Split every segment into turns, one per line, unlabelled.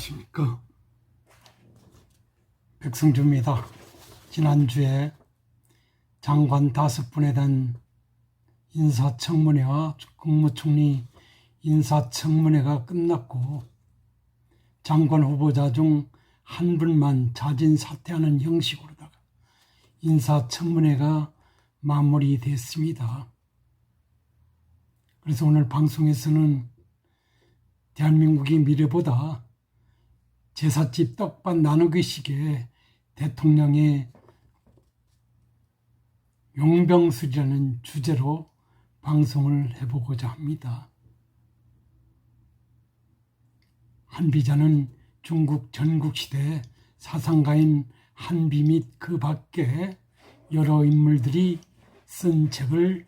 안녕하십니까. 백승주입니다. 지난주에 장관 5분에 대한 인사청문회와 국무총리 인사청문회가 끝났고 장관 후보자 중 한 분만 자진 사퇴하는 형식으로다가 인사청문회가 마무리됐습니다. 그래서 오늘 방송에서는 대한민국의 미래보다 제삿집 떡밥 나누기 식의 대통령의 용병술이라는 주제로 방송을 해보고자 합니다. 한비자는 중국 전국시대 사상가인 한비 및 그 밖에 여러 인물들이 쓴 책을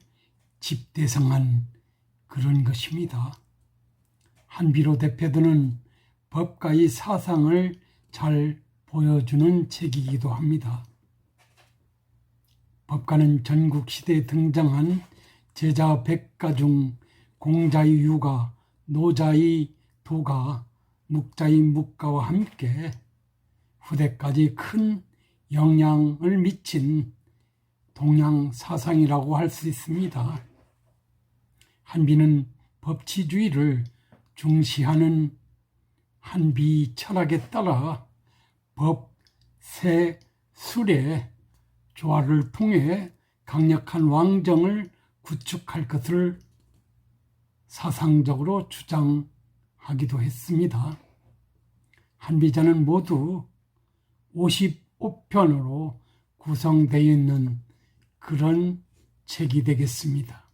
집대성한 그런 것입니다. 한비로 대표되는 법가의 사상을 잘 보여주는 책이기도 합니다. 법가는 전국시대에 등장한 제자 백가 중 공자의 유가, 노자의 도가, 묵자의 묵가와 함께 후대까지 큰 영향을 미친 동양 사상이라고 할 수 있습니다. 한비는 법치주의를 중시하는 한비 철학에 따라 법, 세, 술의 조화를 통해 강력한 왕정을 구축할 것을 사상적으로 주장하기도 했습니다. 한비자는 모두 55편으로 구성되어 있는 그런 책이 되겠습니다.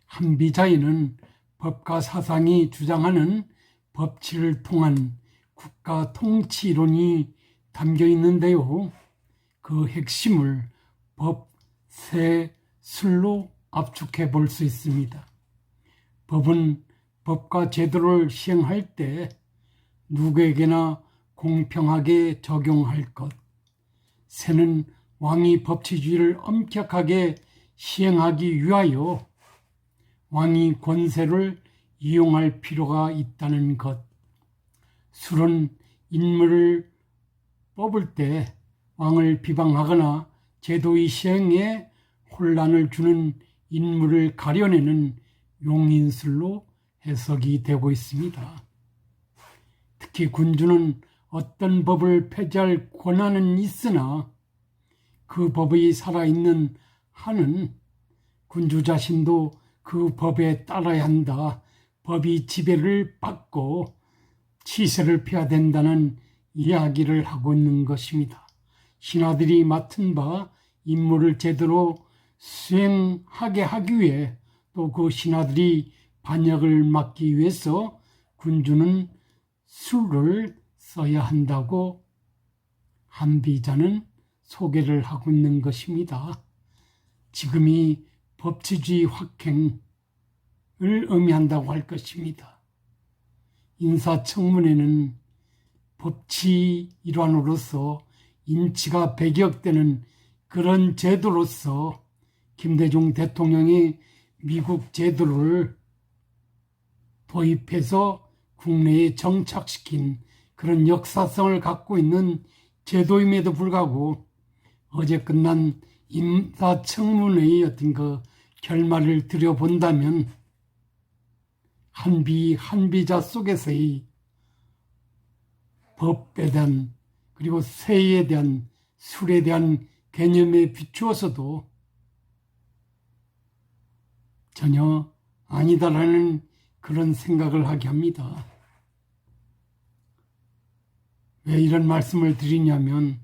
한비자에는 법가 사상이 주장하는 법치를 통한 국가 통치 이론이 담겨 있는데요. 그 핵심을 법, 세, 술로 압축해 볼 수 있습니다. 법은 법과 제도를 시행할 때 누구에게나 공평하게 적용할 것. 세는 왕이 법치주의를 엄격하게 시행하기 위하여 왕이 권세를 이용할 필요가 있다는 것. 술은 인물을 뽑을 때 왕을 비방하거나 제도의 시행에 혼란을 주는 인물을 가려내는 용인술로 해석이 되고 있습니다. 특히 군주는 어떤 법을 폐지할 권한은 있으나 그 법이 살아있는 한은 군주 자신도 그 법에 따라야 한다. 법이 지배를 받고 치세를 펴야 된다는 이야기를 하고 있는 것입니다. 신하들이 맡은 바 임무를 제대로 수행하게 하기 위해 또 그 신하들이 반역을 막기 위해서 군주는 술을 써야 한다고 한비자는 소개를 하고 있는 것입니다. 지금이 법치주의 확행을 의미한다고 할 것입니다. 인사청문회는 법치 일환으로서 인치가 배격되는 그런 제도로서 김대중 대통령이 미국 제도를 도입해서 국내에 정착시킨 그런 역사성을 갖고 있는 제도임에도 불구하고 어제 끝난 인사청문회의 어떤 그 결말을 들여본다면 한비자 속에서의 법에 대한 그리고 세에 대한 술에 대한 개념에 비추어서도 전혀 아니다라는 그런 생각을 하게 합니다. 왜 이런 말씀을 드리냐면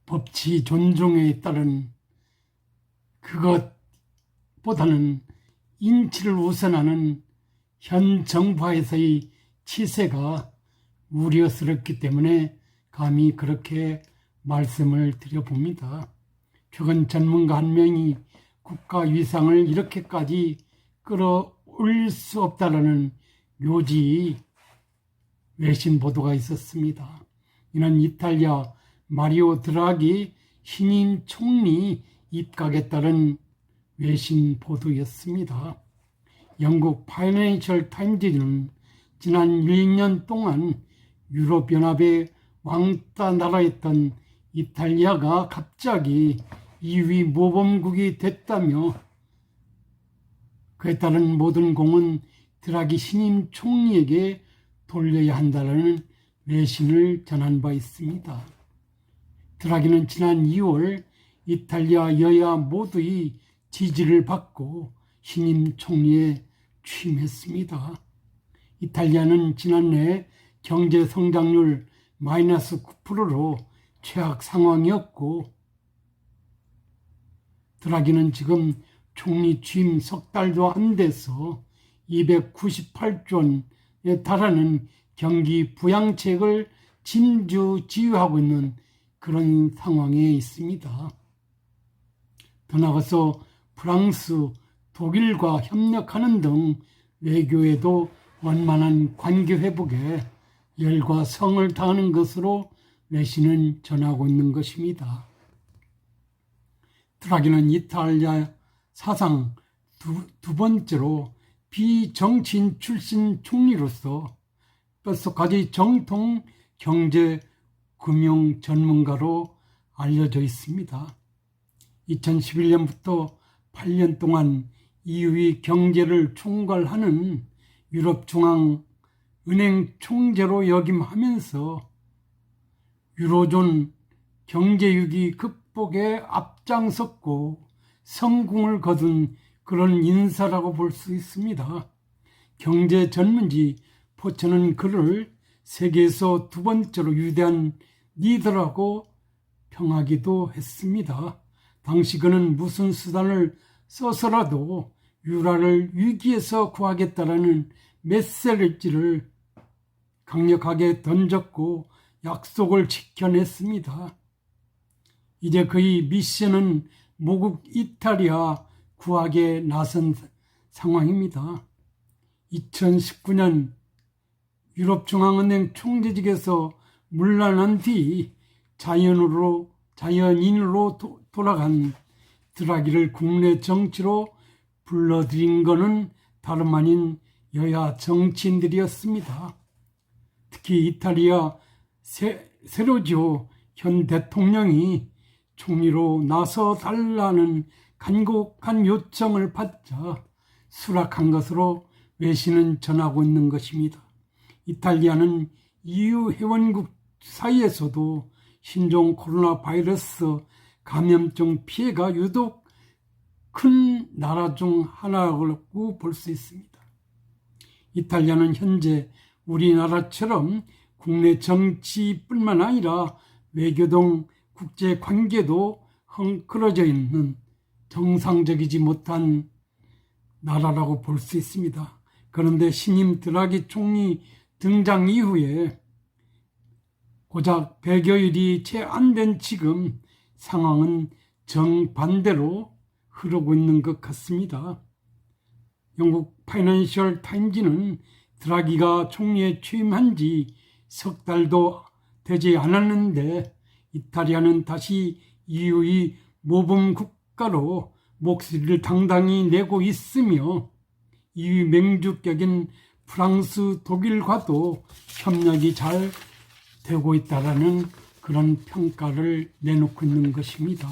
법치 존중에 따른 그것보다는 인치를 우선하는 현 정부에서의 치세가 우려스럽기 때문에 감히 그렇게 말씀을 드려봅니다. 최근 전문가 한 명이 국가 위상을 이렇게까지 끌어올릴 수 없다라는 묘지 외신 보도가 있었습니다. 이는 이탈리아 마리오 드라기 신임 총리 입각에 따른 외신 보도였습니다. 영국 파이낸셜 타임즈는 지난 1년 동안 유럽연합의 왕따 나라였던 이탈리아가 갑자기 2위 모범국이 됐다며 그에 따른 모든 공은 드라기 신임 총리에게 돌려야 한다는 외신을 전한 바 있습니다. 드라기는 지난 2월 이탈리아 여야 모두의 지지를 받고 신임 총리에 취임했습니다. 이탈리아는 지난해 경제 성장률 마이너스 9%로 최악 상황이었고 드라기는 지금 총리 취임 석 달도 안 돼서 298조 원에 달하는 경기 부양책을 진주지휘하고 있는 그런 상황에 있습니다. 더 나아가서 프랑스, 독일과 협력하는 등 외교에도 원만한 관계 회복에 열과 성을 다하는 것으로 외신은 전하고 있는 것입니다. 드라기는 이탈리아 사상 두 번째로 비정치인 출신 총리로서 뼛속까지 정통 경제 금융 전문가로 알려져 있습니다. 2011년부터 8년 동안 EU의 경제를 총괄하는 유럽중앙은행 총재로 역임하면서 유로존 경제위기 극복에 앞장섰고 성공을 거둔 그런 인사라고 볼 수 있습니다. 경제 전문지 포천은 그를 세계에서 두 번째로 위대한 리더라고 평하기도 했습니다. 당시 그는 무슨 수단을 써서라도 유라를 위기에서 구하겠다라는 메시지를 강력하게 던졌고 약속을 지켜냈습니다. 이제 그의 미션은 모국 이탈리아 구하기에 나선 상황입니다. 2019년 유럽중앙은행 총재직에서 물러난 뒤 자연인으로 돌아간 드라기를 국내 정치로 불러들인 것은 다름 아닌 여야 정치인들이었습니다. 특히 이탈리아 세로지오 현 대통령이 총리로 나서달라는 간곡한 요청을 받자 수락한 것으로 외신은 전하고 있는 것입니다. 이탈리아는 EU 회원국 사이에서도 신종 코로나 바이러스 감염증 피해가 유독 큰 나라 중 하나라고 볼 수 있습니다. 이탈리아는 현재 우리나라처럼 국내 정치뿐만 아니라 외교 등 국제 관계도 헝클어져 있는 정상적이지 못한 나라라고 볼 수 있습니다. 그런데 신임 드라기 총리 등장 이후에 고작 100여일이 채 안 된 지금 상황은 정반대로 흐르고 있는 것 같습니다. 영국 파이낸셜 타임즈는 드라기가 총리에 취임한 지 석 달도 되지 않았는데 이탈리아는 다시 EU의 모범 국가로 목소리를 당당히 내고 있으며 EU 맹주격인 프랑스, 독일과도 협력이 잘 되고 있다라는 그런 평가를 내놓고 있는 것입니다.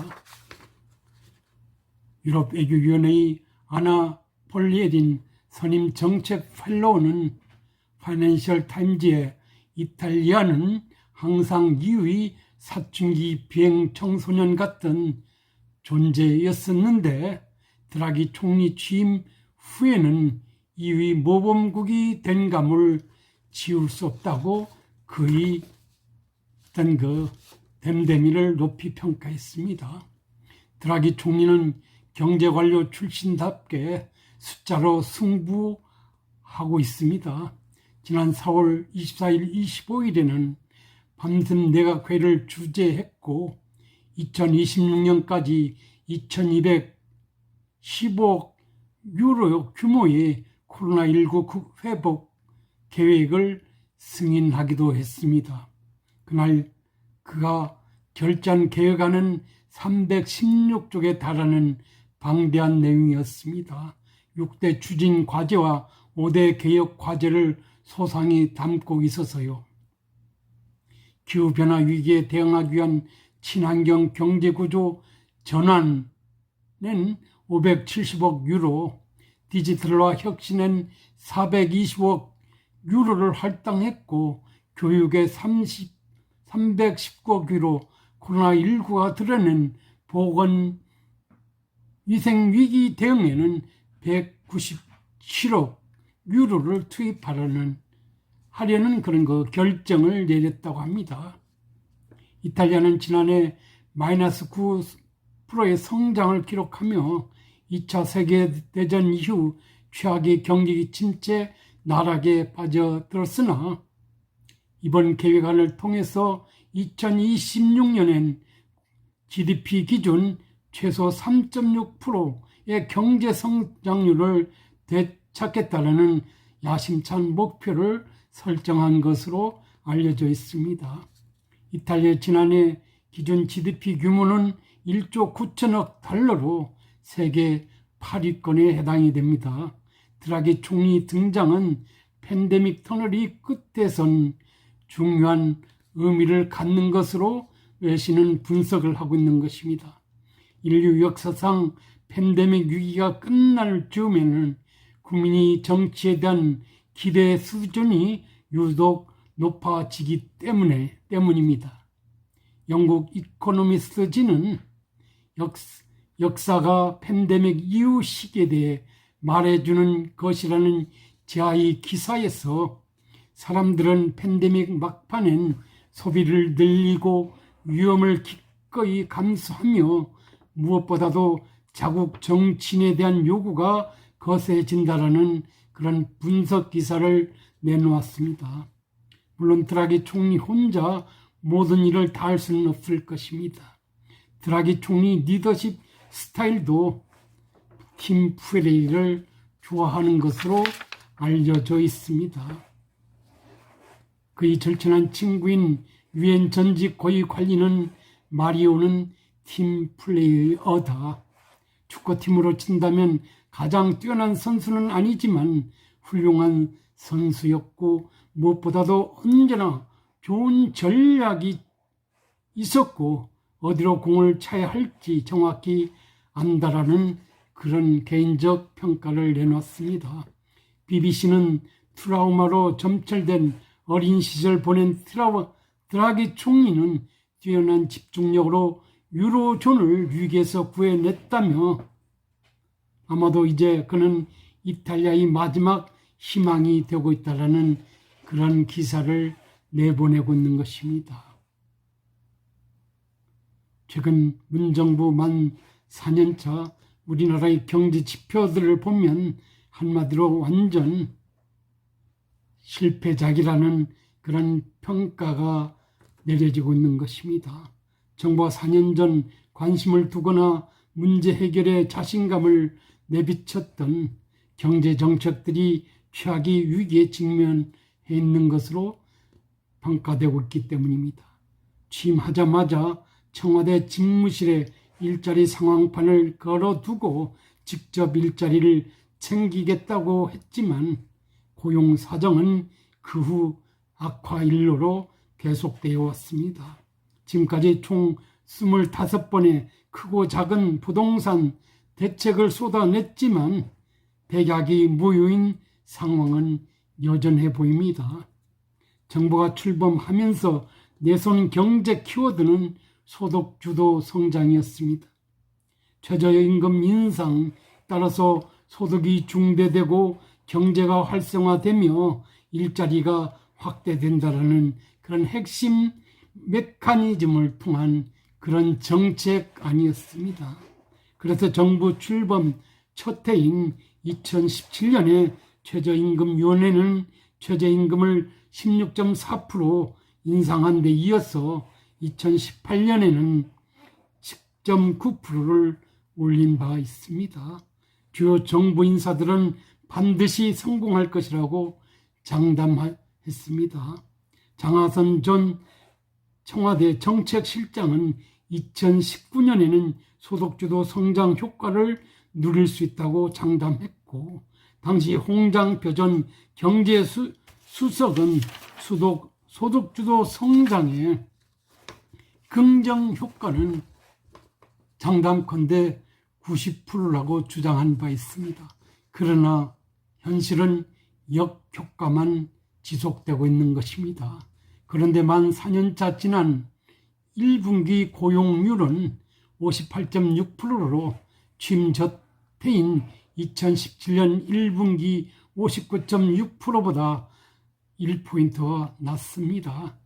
유럽 외교위원회의 아나 폴리에딘 선임 정책 펠로우는 파이낸셜 타임즈에 이탈리아는 항상 EU의 사춘기 비행 청소년 같은 존재였었는데 드라기 총리 취임 후에는 EU의 모범국이 된 감을 지울 수 없다고 그의 어떤 그 댐댐이를 높이 평가했습니다. 드라기 총리는 경제관료 출신답게 숫자로 승부하고 있습니다. 지난 4월 24일, 25일에는 밤샘 내각회를 주재했고 2026년까지 2215억 유로 규모의 코로나19 회복 계획을 승인하기도 했습니다. 그날 그가 결정 계획안은 316쪽에 달하는 방대한 내용이었습니다. 6대 추진 과제와 5대 개혁 과제를 소상히 담고 있어서요. 기후변화 위기에 대응하기 위한 친환경 경제구조 전환은 570억 유로, 디지털화 혁신엔 420억 유로를 할당했고, 교육에 319억 유로, 코로나19가 드러낸 보건 위생위기 대응에는 197억 유로를 투입하려는 그런 결정을 내렸다고 합니다. 이탈리아는 지난해 마이너스 9%의 성장을 기록하며 2차 세계대전 이후 최악의 경기 침체 나락에 빠져들었으나 이번 계획안을 통해서 2026년엔 GDP 기준 최소 3.6%의 경제 성장률을 되찾겠다는 야심찬 목표를 설정한 것으로 알려져 있습니다. 이탈리아 지난해 기준 GDP 규모는 1조 9천억 달러로 세계 8위권에 해당이 됩니다. 드라기 총리 등장은 팬데믹 터널이 끝에선 중요한 의미를 갖는 것으로 외신은 분석을 하고 있는 것입니다. 인류 역사상 팬데믹 위기가 끝날 즈음에는 국민이 정치에 대한 기대 수준이 유독 높아지기 때문입니다. 영국 이코노미스트지는 역사가 팬데믹 이후 시기에 대해 말해주는 것이라는 제아의 기사에서 사람들은 팬데믹 막판엔 소비를 늘리고 위험을 기꺼이 감수하며 무엇보다도 자국 정치인에 대한 요구가 거세진다라는 그런 분석 기사를 내놓았습니다. 물론 드라기 총리 혼자 모든 일을 다 할 수는 없을 것입니다. 드라기 총리 리더십 스타일도 팀 플레이를 좋아하는 것으로 알려져 있습니다. 그의 절친한 친구인 유엔 전직 고위 관리는 마리오는 팀 플레이어다. 축구팀으로 친다면 가장 뛰어난 선수는 아니지만 훌륭한 선수였고 무엇보다도 언제나 좋은 전략이 있었고 어디로 공을 차야 할지 정확히 안다라는 그런 개인적 평가를 내놨습니다. BBC는 트라우마로 점철된 어린 시절 보낸 드라기 총리는 뛰어난 집중력으로 유로존을 위기에서 구해냈다며 아마도 이제 그는 이탈리아의 마지막 희망이 되고 있다는 그런 기사를 내보내고 있는 것입니다. 최근 문정부 만 4년차 우리나라의 경제 지표들을 보면 한마디로 완전 실패작이라는 그런 평가가 내려지고 있는 것입니다. 정부가 4년 전 관심을 두거나 문제 해결에 자신감을 내비쳤던 경제 정책들이 최악의 위기에 직면해 있는 것으로 평가되고 있기 때문입니다. 취임하자마자 청와대 집무실에 일자리 상황판을 걸어두고 직접 일자리를 챙기겠다고 했지만 고용 사정은 그 후 악화 일로로 계속되어 왔습니다. 지금까지 총 25번의 크고 작은 부동산 대책을 쏟아냈지만 백약이 무효인 상황은 여전해 보입니다. 정부가 출범하면서 내손 경제 키워드는 소득주도 성장이었습니다. 최저임금 인상 따라서 소득이 중대되고 경제가 활성화되며 일자리가 확대된다라는 그런 핵심 메커니즘을 통한 그런 정책 아니었습니다. 그래서 정부 출범 첫 해인 2017년에 최저임금위원회는 최저임금을 16.4% 인상한 데 이어서 2018년에는 10.9%를 올린 바 있습니다. 주요 정부 인사들은 반드시 성공할 것이라고 장담했습니다. 장하선 전 청와대 정책실장은 2019년에는 소득주도 성장 효과를 누릴 수 있다고 장담했고, 당시 홍장표 전 경제수석은 소득주도 성장의 긍정 효과는 장담컨대 90%라고 주장한 바 있습니다. 그러나 현실은 역효과만 지속되고 있는 것입니다. 그런데 만 4년차 지난 1분기 고용률은 58.6%로 취임 첫 해인 2017년 1분기 59.6%보다 1포인트가 낮습니다.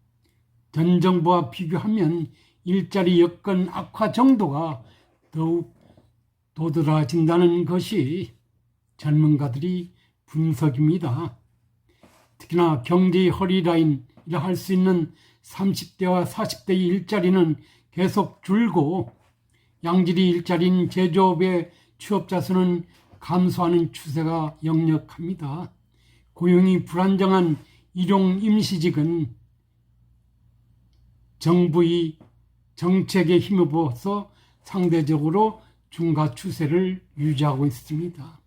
전 정부와 비교하면 일자리 여건 악화 정도가 더욱 도드라진다는 것이 전문가들이 분석입니다. 특히나 경제의 허리라인이라 할 수 있는 30대와 40대의 일자리는 계속 줄고 양질의 일자리인 제조업의 취업자 수는 감소하는 추세가 역력합니다. 고용이 불안정한 일용 임시직은 정부의 정책에 힘입어서 상대적으로 중가 추세를 유지하고 있습니다.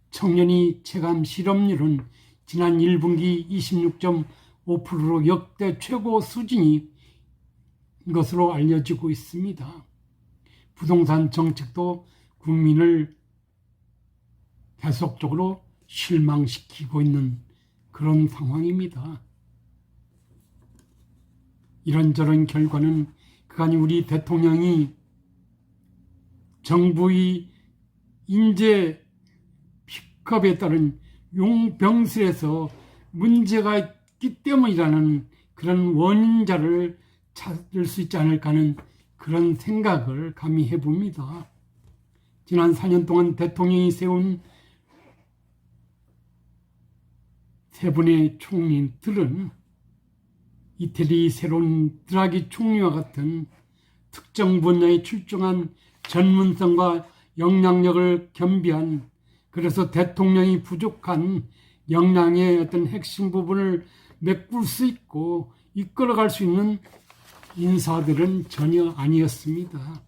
청년이 체감 실업률은 지난 1분기 26.5%로 역대 최고 수준인 것으로 알려지고 있습니다. 부동산 정책도 국민을 계속적으로 실망시키고 있는 그런 상황입니다. 이런저런 결과는 그간이 우리 대통령이 정부의 인재 픽업에 따른 용병술에서 문제가 있기 때문이라는 그런 원인자를 찾을 수 있지 않을까 하는 그런 생각을 감히 해봅니다. 지난 4년 동안 대통령이 세운 세 분의 총리들은 이태리 새로운 드라기 총리와 같은 특정 분야에 출중한 전문성과 역량력을 겸비한, 그래서 대통령이 부족한 역량의 어떤 핵심 부분을 메꿀 수 있고 이끌어갈 수 있는 인사들은 전혀 아니었습니다.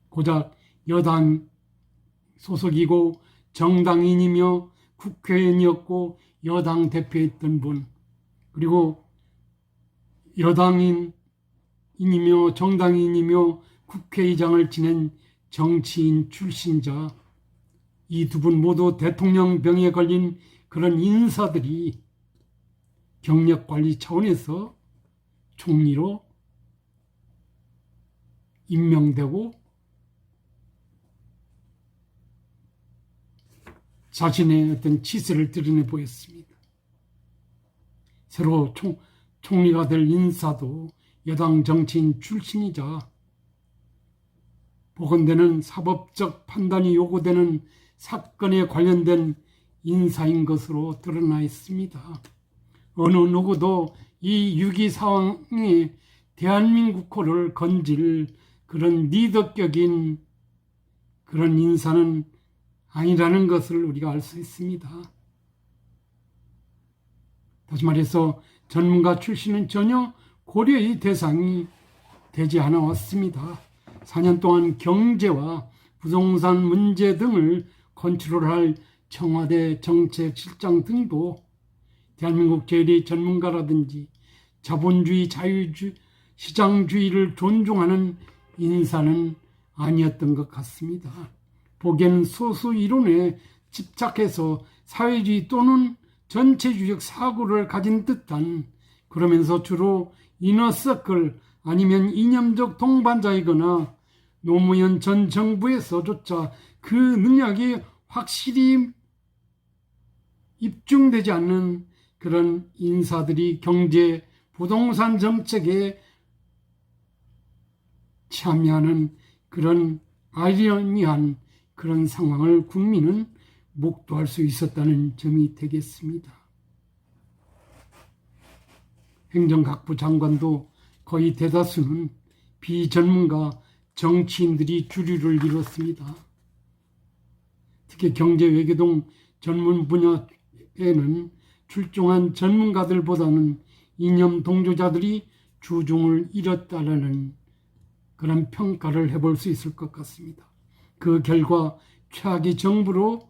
고작 여당 소속이고 정당인이며 국회의원이었고 여당 대표였던 분, 그리고 여당인이며 정당인이며 국회의장을 지낸 정치인 출신자, 이 두 분 모두 대통령병에 걸린 그런 인사들이 경력관리 차원에서 총리로 임명되고 자신의 어떤 치세를 드러내 보였습니다. 새로 총리가 될 인사도 여당 정치인 출신이자 보건대는 사법적 판단이 요구되는 사건에 관련된 인사인 것으로 드러나 있습니다. 어느 누구도 이 위기 상황에 대한민국호를 건질 그런 리더격인 그런 인사는 아니라는 것을 우리가 알 수 있습니다. 다시 말해서 전문가 출신은 전혀 고려의 대상이 되지 않아 왔습니다. 4년 동안 경제와 부동산 문제 등을 컨트롤할 청와대 정책실장 등도 대한민국 제일의 전문가라든지 자본주의, 자유주의, 시장주의를 존중하는 인사는 아니었던 것 같습니다. 보기에는 소수 이론에 집착해서 사회주의 또는 전체주의적 사고를 가진 듯한, 그러면서 주로 이너서클 아니면 이념적 동반자이거나 노무현 전 정부에서조차 그 능력이 확실히 입증되지 않는 그런 인사들이 경제, 부동산 정책에 참여하는 그런 아이러니한 그런 상황을 국민은 목도할 수 있었다는 점이 되겠습니다. 행정각부 장관도 거의 대다수는 비전문가 정치인들이 주류를 이뤘습니다. 특히 경제 외교동 전문 분야에는 출중한 전문가들보다는 이념 동조자들이 주중을 이뤘다라는 그런 평가를 해볼 수 있을 것 같습니다. 그 결과 최악의 정부로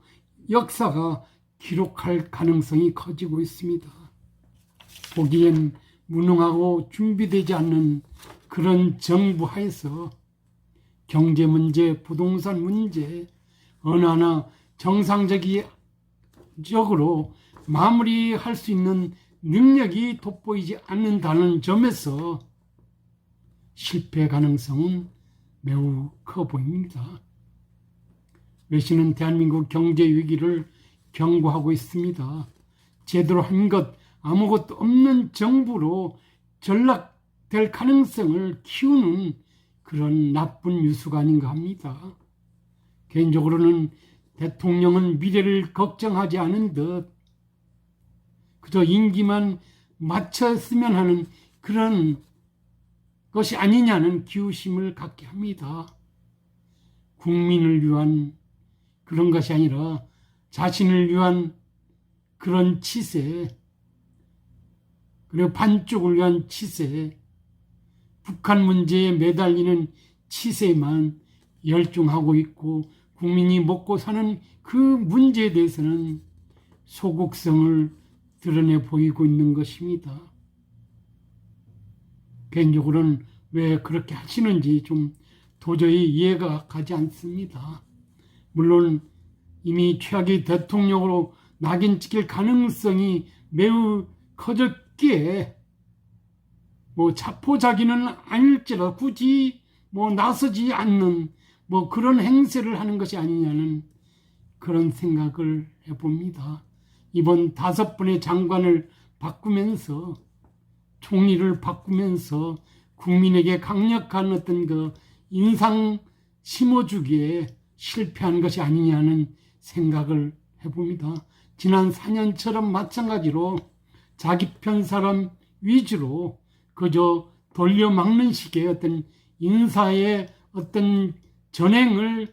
역사가 기록할 가능성이 커지고 있습니다. 보기엔 무능하고 준비되지 않는 그런 정부 하에서 경제 문제, 부동산 문제 어느 하나 정상적으로 마무리할 수 있는 능력이 돋보이지 않는다는 점에서 실패 가능성은 매우 커 보입니다. 외신은 대한민국 경제 위기를 경고하고 있습니다. 제대로 한 것 아무것도 없는 정부로 전락될 가능성을 키우는 그런 나쁜 뉴스가 아닌가 합니다. 개인적으로는 대통령은 미래를 걱정하지 않은 듯 그저 임기만 마쳤으면 하는 그런 것이 아니냐는 기우심을 갖게 합니다. 국민을 위한 그런 것이 아니라 자신을 위한 그런 치세, 그리고 반쪽을 위한 치세, 북한 문제에 매달리는 치세만 열중하고 있고 국민이 먹고 사는 그 문제에 대해서는 소극성을 드러내 보이고 있는 것입니다. 개인적으로는 왜 그렇게 하시는지 좀 도저히 이해가 가지 않습니다. 물론 이미 최악의 대통령으로 낙인 찍힐 가능성이 매우 커졌기에 자포자기는 아닐지라 굳이 나서지 않는 그런 행세를 하는 것이 아니냐는 그런 생각을 해봅니다. 이번 5번의 장관을 바꾸면서 총리를 바꾸면서 국민에게 강력한 어떤 그 인상 심어주기에 실패한 것이 아니냐는 생각을 해봅니다. 지난 4년처럼 마찬가지로 자기 편 사람 위주로 그저 돌려막는 식의 어떤 인사의 어떤 전행을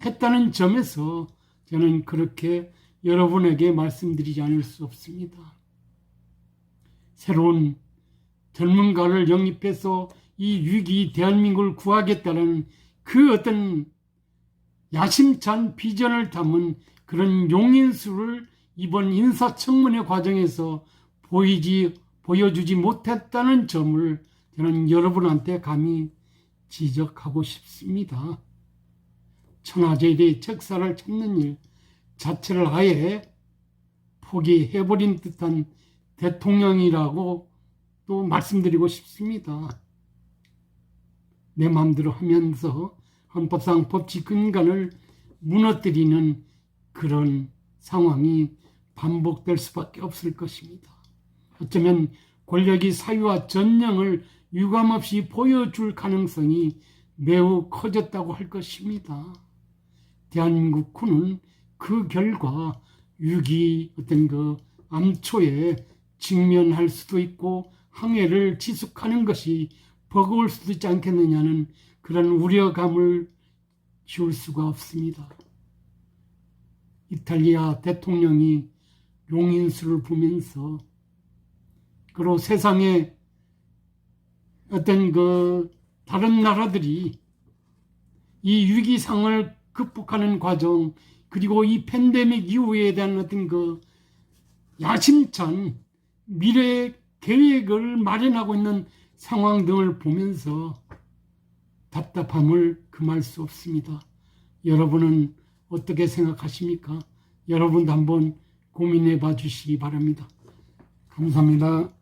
했다는 점에서 저는 그렇게 여러분에게 말씀드리지 않을 수 없습니다. 새로운 전문가를 영입해서 이 위기 대한민국을 구하겠다는 그 어떤 야심찬 비전을 담은 그런 용인수를 이번 인사청문회 과정에서 보여주지 못했다는 점을 저는 여러분한테 감히 지적하고 싶습니다. 천하제에 대해 적사를 찾는 일 자체를 아예 포기해버린 듯한 대통령이라고 또 말씀드리고 싶습니다. 내 마음대로 하면서 헌법상 법치 근간을 무너뜨리는 그런 상황이 반복될 수밖에 없을 것입니다. 어쩌면 권력이 사유와 전령을 유감없이 보여줄 가능성이 매우 커졌다고 할 것입니다. 대한민국군은 그 결과 위기 어떤 그 암초에 직면할 수도 있고 항해를 지속하는 것이 버거울 수도 있지 않겠느냐는 그런 우려감을 지울 수가 없습니다. 이탈리아 대통령이 용인수를 보면서 그리고 세상에 어떤 그 다른 나라들이 이 위기상을 극복하는 과정 그리고 이 팬데믹 이후에 대한 어떤 그 야심찬 미래 계획을 마련하고 있는 상황 등을 보면서 답답함을 금할 수 없습니다. 여러분은 어떻게 생각하십니까? 여러분도 한번 고민해 봐 주시기 바랍니다. 감사합니다.